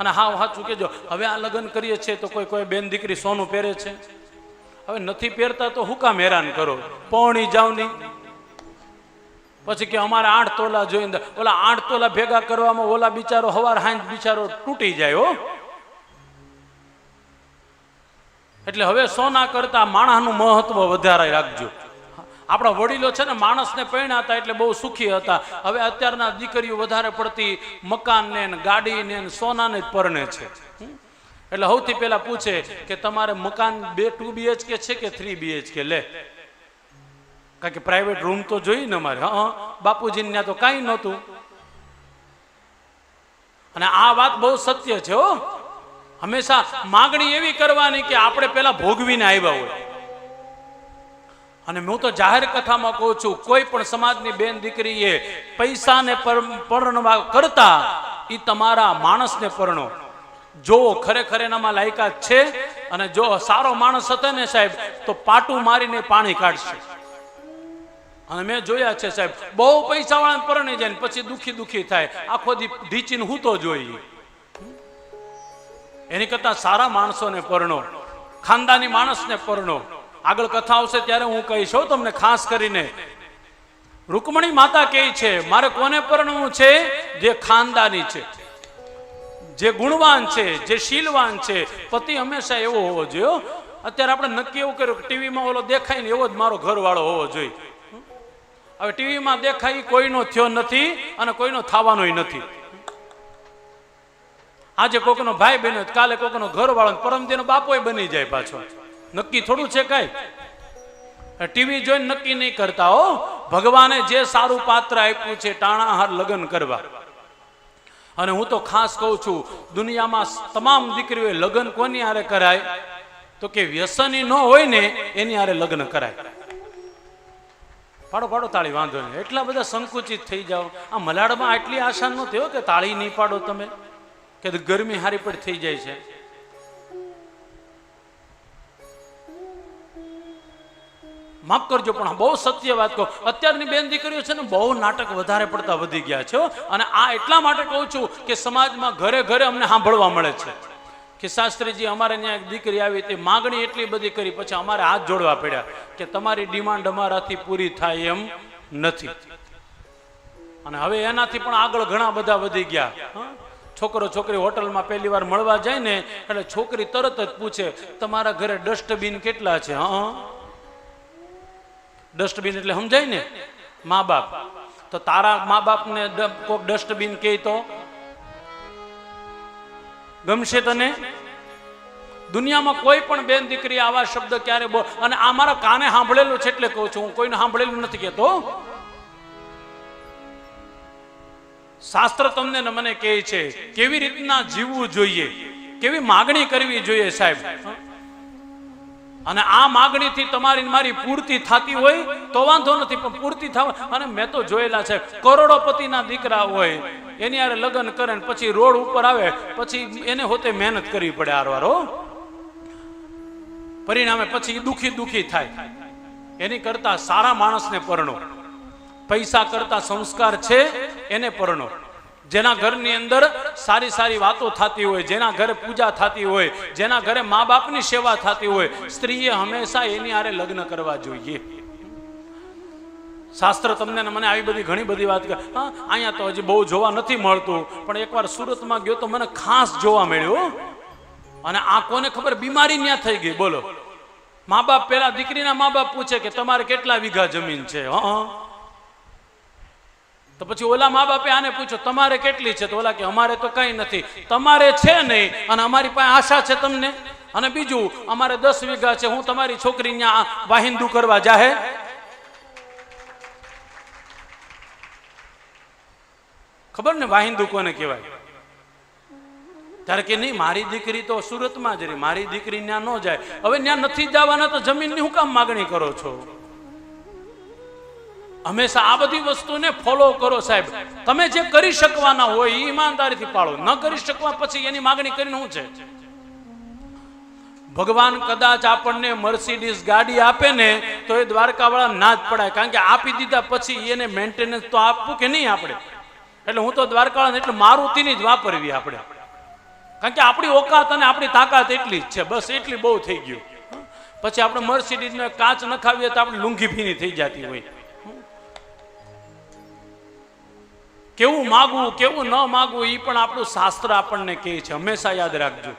અને હા સાચું કહેજો, હવે આ લગ્ન કરીએ છીએ તો કોઈ બેન દીકરી સોનું પહેરે છે? હવે નથી પહેરતા તો હું કામ હેરાન કરો? પૌણી જાવ નહીં. પછી કે અમારે 8 તોલા જોઈને, ઓલા 8 તોલા ભેગા કરવામાં ઓલા બિચારો હવાર હાંજ બિચારો તૂટી જાય હો. એટલે હવે સોના કરતા માણસનું મહત્વ વધારે રાખજો. આપણા વડીલો છે ને માણસને પરણ્યા હતા એટલે બહુ સુખી હતા. હવે અત્યારના દીકરીઓ વધારે પડતી મકાનને ગાડીને સોનાને જ પરણે છે. એટલે સૌથી પહેલા પૂછે કે તમારે મકાન 2 BHK છે કે 3 BHK? લે, કારણ કે પ્રાઇવેટ રૂમ તો જોઈએ ને અમારે. હા, બાપુજીને ત્યાં તો કાંઈ નહોતું. અને આ વાત બહુ સત્ય છે હો. હંમેશા માગણી એવી કરવાની કે આપણે પેલા ભોગવીને આવ્યા હોય. અને હું તો જાહેર કથામાં કહું છું, કોઈ પણ સમાજની બેન દીકરીએ પૈસાને પરણવા કરતા એ તમારા માણસને પરણો. જો ખરેખર એનામાં લાયકાત છે, અને જો સારો માણસ હતો ને સાહેબ તો પાટું મારીને પાણી કાઢશે. અને મેં જોયા છે સાહેબ, બહુ પૈસા વાળાને પરણી જાય ને પછી દુખી થાય, આખો દી ઢીચીને હું તો જોઈએ. એની કરતા સારા માણસોને પરણો, ખાનદાની માણસને પરણો. આગળ કથા આવશે ત્યારે હું કહીશ તમને. ખાસ કરીને રૂકમણી માતા કહે છે મારે કોને પરણવું છે? જે ખાનદાની છે, જે ગુણવાન છે, જે શીલવાન છે. પતિ હંમેશા એવો હોવો જોઈએ. અત્યારે આપણે નક્કી એવું કર્યું કે ટીવીમાં ઓલો દેખાય ને એવો જ મારો ઘરવાળો હોવો જોઈએ. હવે ટીવીમાં દેખાય કોઈનો થયો નથી અને કોઈનો થવાનોય નથી. આજે કોકનો ભાઈ બહેનો, કાલે કોકનો ઘરવાળો, પરમદીનો બાપોય બની જાય પાછો. નક્કી થોડું છે કાંઈ? ટીવી જોઈને નક્કી નહીં કરતા હો. ભગવાને જે સારું પાત્ર આપ્યું છે ટાણાહાર લગ્ન કરવા. અને હું તો ખાસ કહું છું, દુનિયામાં તમામ દીકરીઓએ લગ્ન કોની હારે કરાય? તો કે વ્યસની ન હોય ને એની હારે લગ્ન કરાય. પાડો તાળી, વાંધો નહીં. એટલા બધા સંકુચિત થઈ જાઓ. આ મલાડમાં આટલી આશા નહોતી હો કે તાળી નહીં પાડો તમે, કે ગરમી હારી પડ થઈ જાય છે. માફ કરજો પણ બહુ સત્ય વાત કહું, અત્યારની બેન દીકરીઓ છે ને બહુ નાટક વધારે પડતા વધી ગયા છે. અને આ એટલા માટે કહું છું કે સમાજમાં ઘરે ઘરે અમને સાંભળવા મળે છે કે શાસ્ત્રીજી અમારે ત્યાં એક દીકરી આવી હતી, માગણી એટલી બધી કરી, પછી અમારે હાથ જોડવા પડ્યા કે તમારી ડિમાન્ડ અમારાથી પૂરી થાય એમ નથી. અને હવે એનાથી પણ આગળ ઘણા બધા વધી ગયા. છોકરો છોકરી હોટલમાં પહેલી વાર મળવા જાય ને એટલે છોકરી તરત જ પૂછે તમારા ઘરે ડસ્ટબિન કેટલા છે? હા, ડસ્ટબિન એટલે સમજાય ને મા બાપ. તો તારા મા બાપને કોક ડસ્ટબિન કહે તો ગમશે તને? દુનિયામાં કોઈ પણ બેન દીકરી આવા શબ્દ ક્યારે બોલ, અને આ મારા કાને સાંભળેલું છે એટલે કહું છું, હું કોઈને સાંભળેલું નથી કહેતો. શાસ્ત્ર તમને ને મને કહે છે કેવી રીતના જીવવું જોઈએ, કેવી માગણી કરવી જોઈએ સાહેબ. અને આ માગણીથી તમારી મારી પૂર્તિ થતી હોય તો વાંધો નથી, પણ પૂર્તિ થવા, અને મેં તો જોયેલા છે કરોડોપતિના દીકરા હોય એની હારે લગ્ન કરે ને પછી રોડ ઉપર આવે પછી એને હોતે મહેનત કરવી પડે આરવારો. પરિણામે પછી દુખી થાય. એની કરતા સારા માણસને પરણો. પૈસા કરતા સંસ્કાર છે એને પરણો. જેના ઘરની અંદર સારી સારી વાતો થતી હોય, જેના ઘરે પૂજા થતી હોય, જેના ઘરે મા બાપની સેવા થતી હોય, સ્ત્રીએ હંમેશા એની હારે લગ્ન કરવા જોઈએ. શાસ્ત્ર તમને મને આવી બધી ઘણી બધી વાત કરે. હા, અહીંયા તો હજી બહુ જોવા નથી મળતું, પણ એકવાર સુરતમાં ગયો તો મને ખાસ જોવા મળ્યું. અને આ કોને ખબર બીમારી ન્યા થઈ ગઈ. બોલો, મા બાપ પેલા દીકરીના મા બાપ પૂછે કે તમારે કેટલા વીઘા જમીન છે? તો પછી ઓલા મા બાપે આને પૂછો તમારે કેટલી છે? તો ઓલા કે અમારે તો કઈ નથી. તમારે છે નહીં અને અમારી પાસે આશા છે તમને. અને બીજું અમારે 10 વીઘા છે, હું તમારી છોકરી ત્યાં વાહિંદુ કરવા જાહે? ખબર ને વાહિંદુ કોને કહેવાય? ત્યારે કે નહીં મારી દીકરી તો સુરતમાં જ રહી, મારી દીકરી ત્યાં ન જાય. હવે ત્યાં નથી જવાના તો જમીનની હું કામ માગણી કરો છો? હંમેશા આ બધી વસ્તુને ફોલો કરો સાહેબ. તમે જે કરી શકવાના હોય એ ઈમાનદારીથી પાળો. ન કરી શકવા પછી એની માગણી કરીને શું છે? ભગવાન કદાચ આપણને મર્સિડીઝ ગાડી આપે ને તો એ દ્વારકાવાળા ના જ પડાય, કારણ કે આપી દીધા પછી એને મેન્ટેનન્સ તો આપવું કે નહીં આપણે. એટલે હું તો દ્વારકાવાળા એટલે મારુતિની જ વાપરવી આપણે. કારણ કે આપણી ઓકાત અને આપણી તાકાત એટલી જ છે, બસ એટલી બહુ થઈ ગયું. પછી આપણે મર્સિડીઝનો કાચ નખાવીએ તો આપણે લુંગી ભીની થઈ જતી હોય. કેવું માગવું કેવું ન માગવું એ પણ આપણું શાસ્ત્ર આપણને કહે છે, હંમેશા યાદ રાખજો.